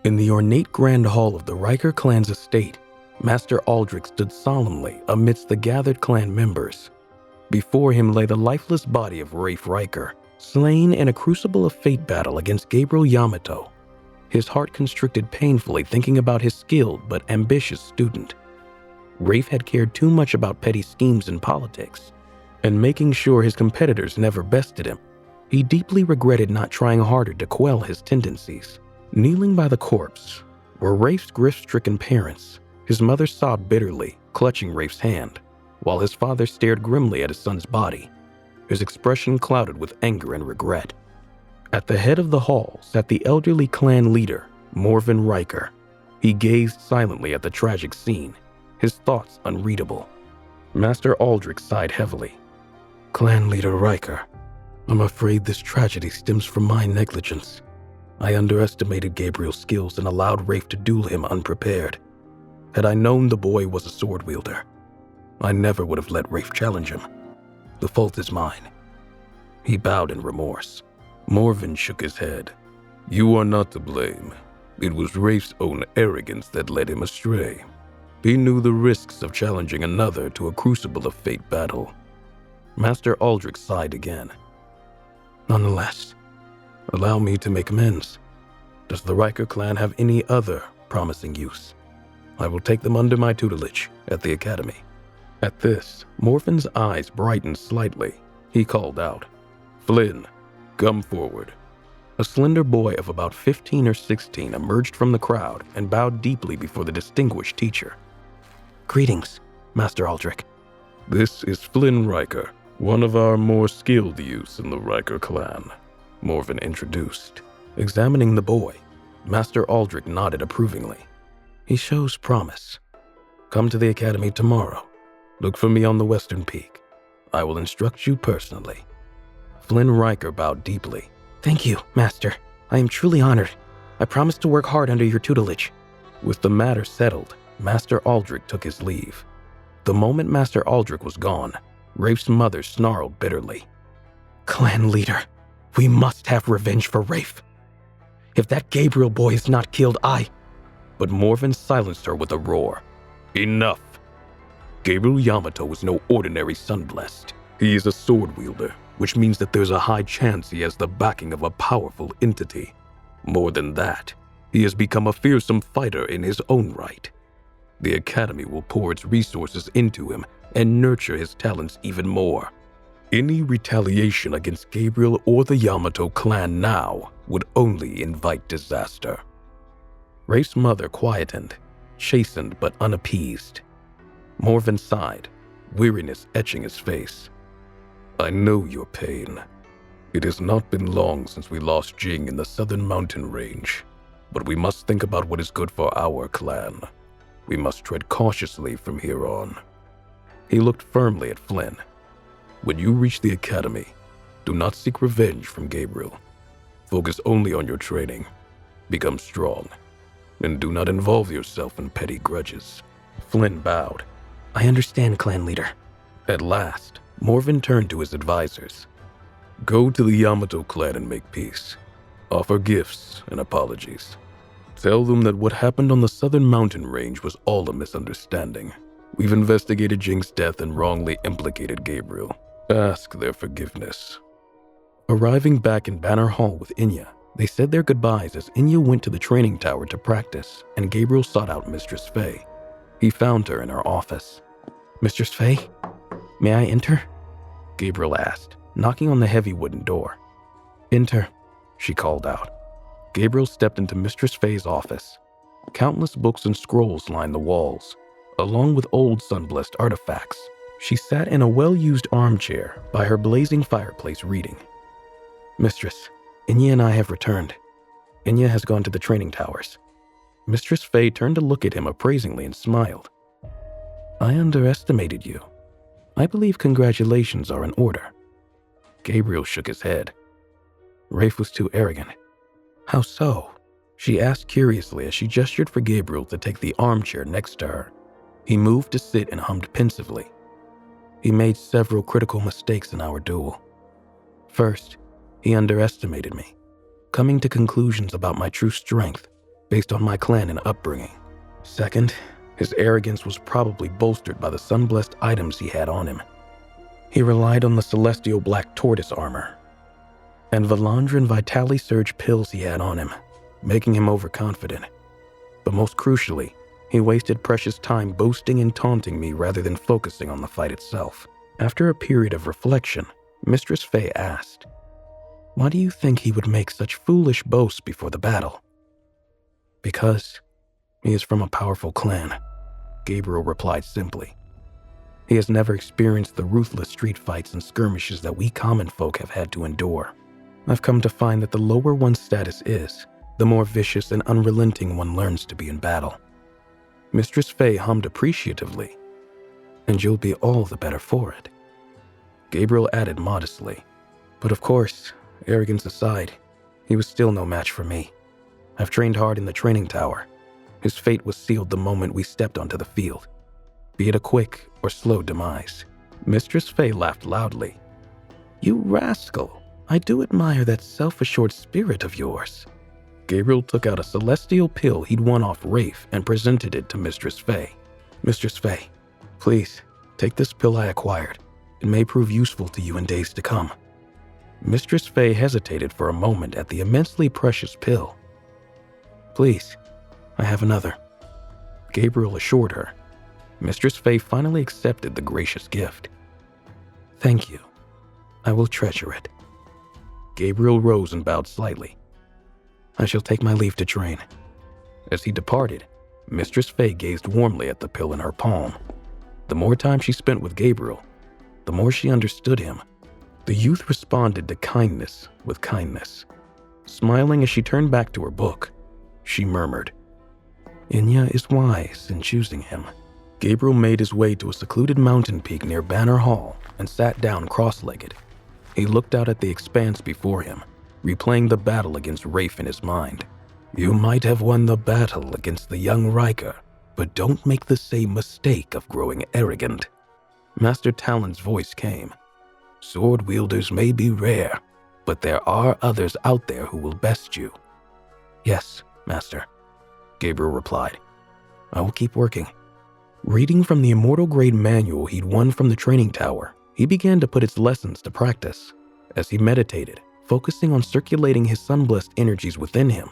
In the ornate grand hall of the Riker clan's estate, Master Aldrich stood solemnly amidst the gathered clan members. Before him lay the lifeless body of Rafe Riker, slain in a crucible of fate battle against Gabriel Yamato. His heart constricted painfully thinking about his skilled but ambitious student. Rafe had cared too much about petty schemes and politics, and making sure his competitors never bested him. He deeply regretted not trying harder to quell his tendencies. Kneeling by the corpse were Rafe's grief-stricken parents. His mother sobbed bitterly, clutching Rafe's hand, while his father stared grimly at his son's body, his expression clouded with anger and regret. At the head of the hall sat the elderly clan leader, Morven Riker. He gazed silently at the tragic scene, his thoughts unreadable. Master Aldrich sighed heavily. "Clan leader Riker, I'm afraid this tragedy stems from my negligence. I underestimated Gabriel's skills and allowed Rafe to duel him unprepared. Had I known the boy was a sword wielder, I never would have let Rafe challenge him. The fault is mine." He bowed in remorse. Morven shook his head. "You are not to blame. It was Rafe's own arrogance that led him astray. He knew the risks of challenging another to a crucible of fate battle." Master Aldrich sighed again. "Nonetheless, allow me to make amends. Does the Riker clan have any other promising use? I will take them under my tutelage at the academy." At this, Morven's eyes brightened slightly. He called out, "Flynn, come forward." A slender boy of about 15 or 16 emerged from the crowd and bowed deeply before the distinguished teacher. "Greetings, Master Aldrich." "This is Flynn Riker, one of our more skilled youths in the Riker clan," Morven introduced. Examining the boy, Master Aldrich nodded approvingly. "He shows promise. Come to the academy tomorrow. Look for me on the Western Peak. I will instruct you personally." Flynn Riker bowed deeply. "Thank you, Master. I am truly honored. I promise to work hard under your tutelage." With the matter settled, Master Aldrich took his leave. The moment Master Aldrich was gone, Rafe's mother snarled bitterly. "Clan leader, we must have revenge for Rafe. If that Gabriel boy is not killed, But Morven silenced her with a roar. "Enough! Gabriel Yamato is no ordinary Sunblessed. He is a sword wielder, which means that there's a high chance he has the backing of a powerful entity. More than that, he has become a fearsome fighter in his own right. The Academy will pour its resources into him and nurture his talents even more. Any retaliation against Gabriel or the Yamato clan now would only invite disaster." Rafe's mother quietened, chastened but unappeased. Morven sighed, weariness etching his face. "I know your pain. It has not been long since we lost Jing in the southern mountain range, but we must think about what is good for our clan. We must tread cautiously from here on." He looked firmly at Flynn. "When you reach the academy, do not seek revenge from Gabriel. Focus only on your training. Become strong, and do not involve yourself in petty grudges." Flynn bowed. "I understand, clan leader." At last, Morven turned to his advisors. "Go to the Yamato clan and make peace. Offer gifts and apologies. Tell them that what happened on the southern mountain range was all a misunderstanding. We've investigated Jing's death and wrongly implicated Gabriel. Ask their forgiveness." Arriving back in Banner Hall with Inya, they said their goodbyes as Inya went to the training tower to practice, and Gabriel sought out Mistress Faye. He found her in her office. "Mistress Faye, may I enter?" Gabriel asked, knocking on the heavy wooden door. "Enter," she called out. Gabriel stepped into Mistress Faye's office. Countless books and scrolls lined the walls, along with old Sunblessed artifacts. She sat in a well-used armchair by her blazing fireplace reading. "Mistress, Inya and I have returned. Inya has gone to the training towers." Mistress Faye turned to look at him appraisingly and smiled. "I underestimated you. I believe congratulations are in order." Gabriel shook his head. "Rafe was too arrogant." "How so?" she asked curiously as she gestured for Gabriel to take the armchair next to her. He moved to sit and hummed pensively. "He made several critical mistakes in our duel. First, he underestimated me, coming to conclusions about my true strength based on my clan and upbringing. Second, his arrogance was probably bolstered by the sun-blessed items he had on him. He relied on the celestial black tortoise armor and Valandran Vitali Surge pills he had on him, making him overconfident. But most crucially, he wasted precious time boasting and taunting me rather than focusing on the fight itself. After a period of reflection, Mistress Faye asked, "Why do you think he would make such foolish boasts before the battle?" "Because he is from a powerful clan," Gabriel replied simply. "He has never experienced the ruthless street fights and skirmishes that we common folk have had to endure. I've come to find that the lower one's status is, the more vicious and unrelenting one learns to be in battle." Mistress Faye hummed appreciatively, "And you'll be all the better for it." Gabriel added modestly, "But of course, arrogance aside, he was still no match for me. I've trained hard in the training tower. His fate was sealed the moment we stepped onto the field, be it a quick or slow demise." Mistress Faye laughed loudly. "You rascal, I do admire that self-assured spirit of yours." Gabriel took out a celestial pill he'd won off Rafe and presented it to Mistress Faye. "Mistress Faye, please, take this pill I acquired. It may prove useful to you in days to come." Mistress Faye hesitated for a moment at the immensely precious pill. "Please, I have another," Gabriel assured her. Mistress Faye finally accepted the gracious gift. "Thank you. I will treasure it." Gabriel rose and bowed slightly. "I shall take my leave to train." As he departed, Mistress Faye gazed warmly at the pill in her palm. The more time she spent with Gabriel, the more she understood him. The youth responded to kindness with kindness. Smiling as she turned back to her book, she murmured, "Inya is wise in choosing him." Gabriel made his way to a secluded mountain peak near Banner Hall and sat down cross-legged. He looked out at the expanse before him, replaying the battle against Rafe in his mind. "You might have won the battle against the young Riker, but don't make the same mistake of growing arrogant." Master Talon's voice came. "Sword wielders may be rare, but there are others out there who will best you." "Yes, Master," Gabriel replied. "I will keep working." Reading from the immortal-grade manual he'd won from the training tower, he began to put its lessons to practice. As he meditated, focusing on circulating his sun-blessed energies within him,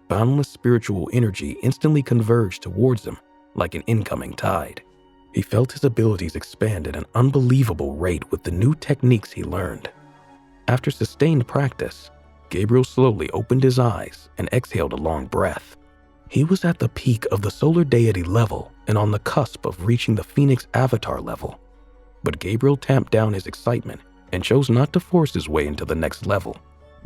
boundless spiritual energy instantly converged towards him like an incoming tide. He felt his abilities expand at an unbelievable rate with the new techniques he learned. After sustained practice, Gabriel slowly opened his eyes and exhaled a long breath. He was at the peak of the solar deity level and on the cusp of reaching the Phoenix Avatar level. But Gabriel tamped down his excitement and chose not to force his way into the next level.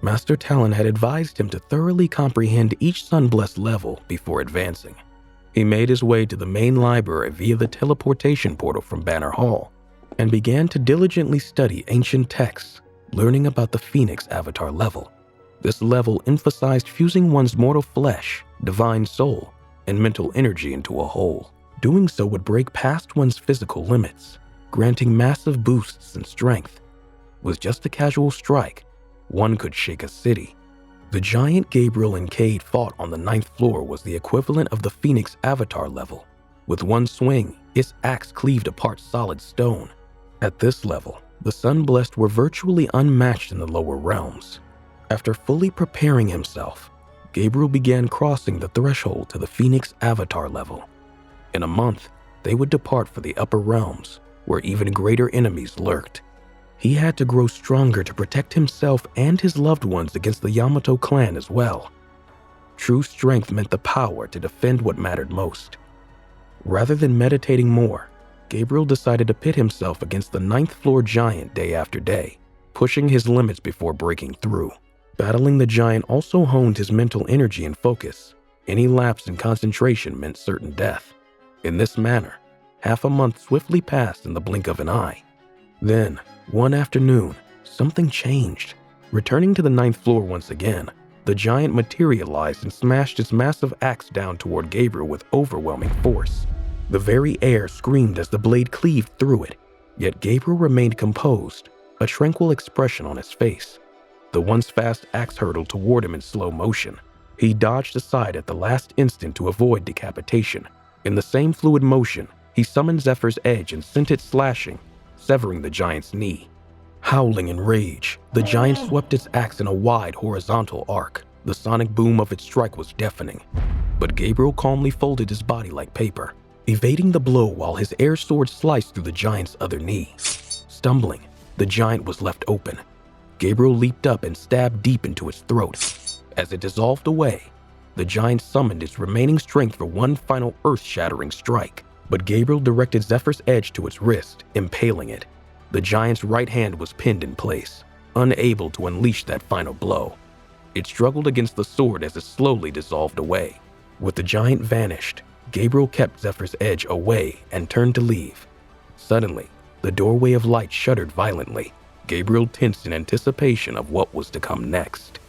Master Talon had advised him to thoroughly comprehend each sun-blessed level before advancing. He made his way to the main library via the teleportation portal from Banner Hall and began to diligently study ancient texts, learning about the Phoenix Avatar level. This level emphasized fusing one's mortal flesh, divine soul, and mental energy into a whole. Doing so would break past one's physical limits, granting massive boosts in strength. With just a casual strike, one could shake a city. The giant Gabriel and Cade fought on the 9th floor was the equivalent of the Phoenix Avatar level. With one swing, its axe cleaved apart solid stone. At this level, the Sun-Blessed were virtually unmatched in the lower realms. After fully preparing himself, Gabriel began crossing the threshold to the Phoenix Avatar level. In a month, they would depart for the upper realms, where even greater enemies lurked. He had to grow stronger to protect himself and his loved ones against the Yamato clan as well. True strength meant the power to defend what mattered most. Rather than meditating more, Gabriel decided to pit himself against the 9th floor giant day after day, pushing his limits before breaking through. Battling the giant also honed his mental energy and focus. Any lapse in concentration meant certain death. In this manner, half a month swiftly passed in the blink of an eye. Then, one afternoon, something changed. Returning to the 9th floor once again, the giant materialized and smashed his massive axe down toward Gabriel with overwhelming force. The very air screamed as the blade cleaved through it, yet Gabriel remained composed, a tranquil expression on his face. The once fast axe hurtled toward him in slow motion, He dodged aside at the last instant to avoid decapitation. In the same fluid motion, he summoned Zephyr's edge and sent it slashing, severing the giant's knee. Howling in rage, the giant swept its axe in a wide horizontal arc. The sonic boom of its strike was deafening, but Gabriel calmly folded his body like paper, evading the blow while his air sword sliced through the giant's other knee. Stumbling, the giant was left open. Gabriel leaped up and stabbed deep into its throat. As it dissolved away, the giant summoned its remaining strength for one final earth-shattering strike, but Gabriel directed Zephyr's edge to its wrist, impaling it. The giant's right hand was pinned in place, unable to unleash that final blow. It struggled against the sword as it slowly dissolved away. With the giant vanished, Gabriel kept Zephyr's edge away and turned to leave. Suddenly, the doorway of light shuddered violently. Gabriel tensed in anticipation of what was to come next.